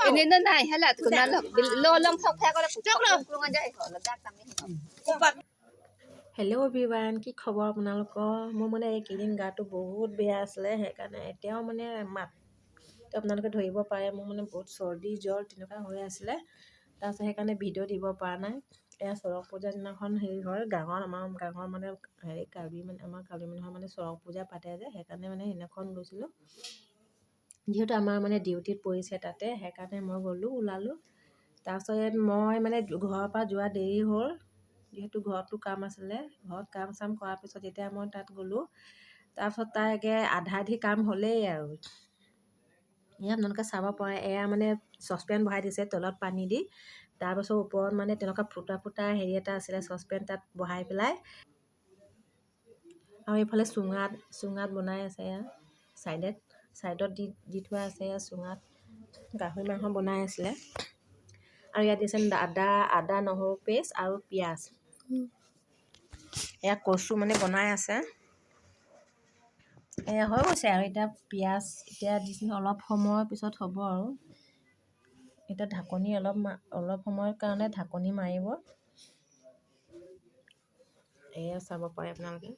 Ini nai hala kuna lo long thok phek ole puchok lung aja lo dak tam ni hello' everyone, কি খবৰ আপোনালোকৰ? মোৰ মানে এইকেইদিন গাটো বহুত বেয়া আছিলে, সেইকাৰণে এতিয়াও মানে মাতটো আপোনালোকে ধৰিব পাৰে। মোৰ মানে বহুত চৰ্দি জ্বৰ তেনেকুৱা হৈ আছিলে। তাৰপিছত সেইকাৰণে ভিডিঅ' দিব পৰা নাই। এয়া চৰক পূজাৰ দিনাখন হেৰি হয়, আমাৰ গাঁৱৰ মানে হেৰি আমাৰ কাৰ্বি মানুহৰ মানে চৰক পূজা পাতে যে, সেইকাৰণে মানে সেইদিনাখন গৈছিলোঁ। যিহেতু আমাৰ মানে ডিউটিত পৰিছে তাতে, সেইকাৰণে মই ওলালোঁ। তাৰপিছত মই মানে ঘৰৰ পৰা যোৱা দেৰি হ'ল, যিহেতু ঘৰতো কাম আছিলে। ঘৰত কাম চাম কৰাৰ পিছত যেতিয়া মই তাত গ'লোঁ, তাৰপিছত তাইকে আধা কাম হ'লেই আৰু। এয়া আপোনালোকে চাব পাৰে, এয়া মানে চচপেন ভৰাই দিছে তলত পানী দি। তাৰপাছত ওপৰত মানে তেনেকুৱা ফুটা হেৰি এটা আছিলে, চচপেন তাত বহাই পেলাই। আৰু এইফালে চুঙাত বনাই আছে। এয়া ছাইডত দি থোৱা আছে। এয়া চুঙাত গাহৰি মাংস বনাই আছিলে। আৰু ইয়াত দিছে আদা নহৰু পেষ্ট আৰু পিঁয়াজ। এয়া কচু মানে বনাই আছে। এয়া হৈ গৈছে আৰু এতিয়া পিঁয়াজ এতিয়া দিছে, অলপ সময়ৰ পিছত হ'ব আৰু। এতিয়া ঢাকনি অলপ সময়ৰ কাৰণে ঢাকনি মাৰিব। এয়া চাব পাৰে আপোনালোকে।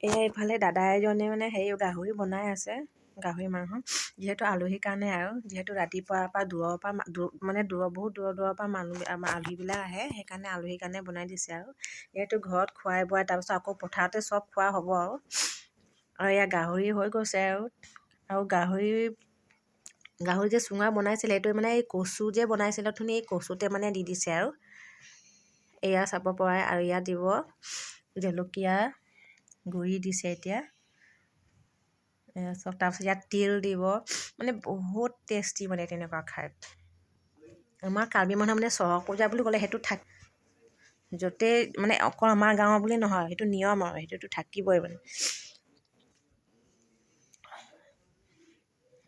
এয়া এইফালে দাদা এজনে মানে গাহৰি বনাই আছে, গাহৰি মাংস। যিহেতু আলহীৰ কাৰণে আৰু, যিহেতু ৰাতিপুৱাৰ পৰা বহুত দূৰৰ পৰা আলহীবিলাক আহে, সেইকাৰণে আলহীৰ কাৰণে বনাই দিছে আৰু। যিহেতু ঘৰত খুৱাই বোৱাই তাৰপিছত আকৌ পথাৰতে চব খোৱা হ'ব আৰু। এয়া গাহৰি হৈ গৈছে আৰু গাহৰি যে চুঙা বনাইছিলে, সেইটো মানে এই কচু যে বনাইছিলে এই কচুতে মানে দি দিছে আৰু। এয়া চাব পাৰে। আৰু ইয়াত দিব জলকীয়া গুড়ি দিছে এতিয়া। চব তাৰপিছত ইয়াত তিল দিব, মানে বহুত টেষ্টি মানে তেনেকুৱা খাই। আমাৰ কাৰ্বি মানুহৰ মানে চৰক পূজা বুলি ক'লে সেইটো য'তেই মানে অকল আমাৰ গাঁৱৰ বুলি নহয়, সেইটো নিয়ম আৰু, সেইটোতো থাকিবই মানে।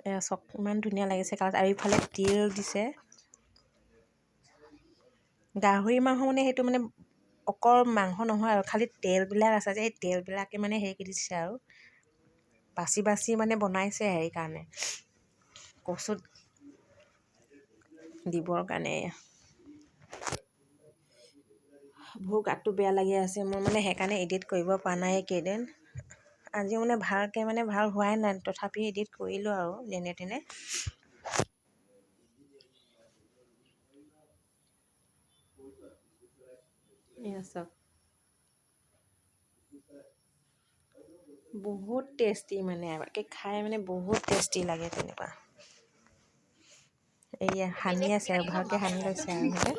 এয়া চব ইমান ধুনীয়া লাগিছে কালাৰ। আৰু ইফালে তিল দিছে। গাহৰি মাংস মানে সেইটো মানে অকল মাংস নহয় আৰু, খালি তেলবিলাক আছে যে, এই তেলবিলাকে মানে হেৰি দিছে আৰু, বাচি মানে বনাইছে কাৰণে কচুত দিবৰ কাৰণে। বহুত গাটো বেয়া লাগি আছে মোৰ, মানে সেইকাৰণে এডিট কৰিব পৰা নাই এইকেইদিন। আজিও মানে ভালকৈ ভাল হোৱাই নাই, তথাপি এডিট কৰিলোঁ আৰু যেনে তেনে। এয়া চাওক, বহুত টেষ্টি মানে খাই মানে বহুত টেষ্টি লাগে তেনেকুৱা। এয়া সানি আছে আৰু, ভালকৈ সানি লৈছে আৰু সিহঁতে।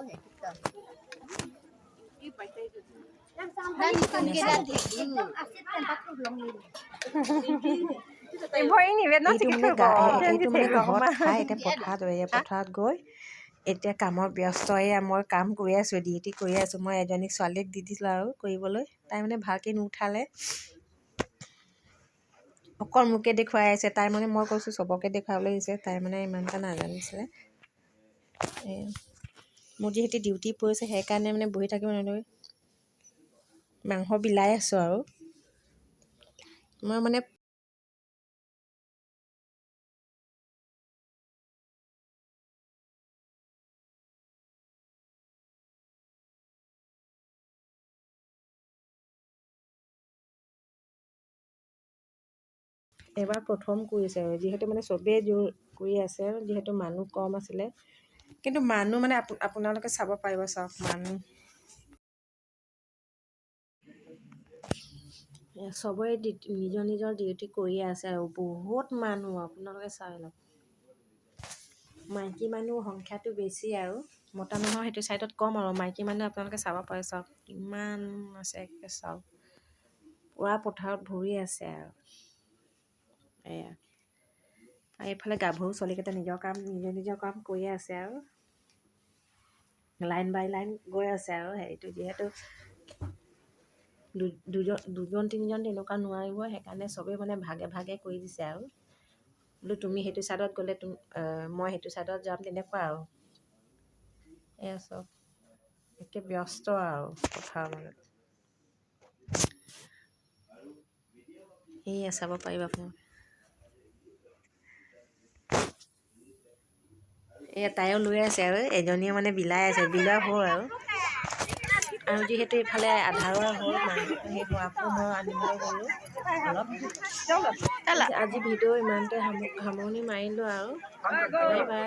এইটো মানে ঘৰত খাই এতিয়া পথাৰত গৈ এতিয়া কামৰ ব্যস্ত। মই কাম কৰি আছোঁ, ডিউটি কৰি আছোঁ। মই এজনী ছোৱালীক দি দিছিলোঁ আৰু কৰিবলৈ, তাই মানে ভালকৈ নুঠালে, অকল মোকে দেখুৱাই আছে। তাই মানে মই কৈছোঁ চবকে দেখুৱাবলৈ দিছে, তাই মানে ইমানটা নাজানিছিলে। মোৰ যিহেতু ডিউটি পৰিছে, সেইকাৰণে মানে বহি থাকিব নোৱাৰি, মাংস বিলাই আছোঁ আৰু। মই মানে এবাৰ প্ৰথম কৰিছে আৰু, যিহেতু মানে চবেই জোৰ কৰি আছে, যিহেতু মানুহ কম আছিলে। কিন্তু মানুহ মানে আপোনালোকে চাব পাৰিব, চাওক মানুহ চবৰে নিজৰ ডিউটি কৰিয়ে আছে আৰু বহুত মানুহ আপোনালোকে চাই লওক। মাইকী মানুহ সংখ্যাটো বেছি আৰু, মতা মানুহৰ সেইটো ছাইডত কম আৰু। মাইকী মানুহ আপোনালোকে চাব পাৰে, চাওক কিমান আছে, চাওক পুৰা পথাৰত ভৰি আছে আৰু। এয়া এইফালে গাভৰু ছোৱালীকেইটা নিজৰ কাম কৰিয়ে আছে আৰু, লাইন বাই লাইন গৈ আছে আৰু। হেৰিটো যিহেতু দুজন তিনিজন তেনেকুৱা নোৱাৰিব, সেইকাৰণে চবেই মানে ভাগে কৰি দিছে আৰু। বোলো তুমি সেইটো ছাইডত গ'লে মই সেইটো ছাইডত যাম, তেনেকুৱা আৰু। এয়া চব একে ব্যস্ত আৰু পথাৰৰ মাজত। এয়া চাব পাৰিব আপোনালোকে। এয়া তাইও লৈ আছে আৰু এজনীয়ে মানে বিলাই আছে, বিলোৱা হ'ল আৰু যিহেতু এইফালে আধাৰুৱা হ'ল মাংস সেই আকৌ মই আনিবলৈ গ'লোঁ অলপ। আজি ভিডিঅ' ইমানতে সামৰণি মাৰিলোঁ আৰু বাই বাই।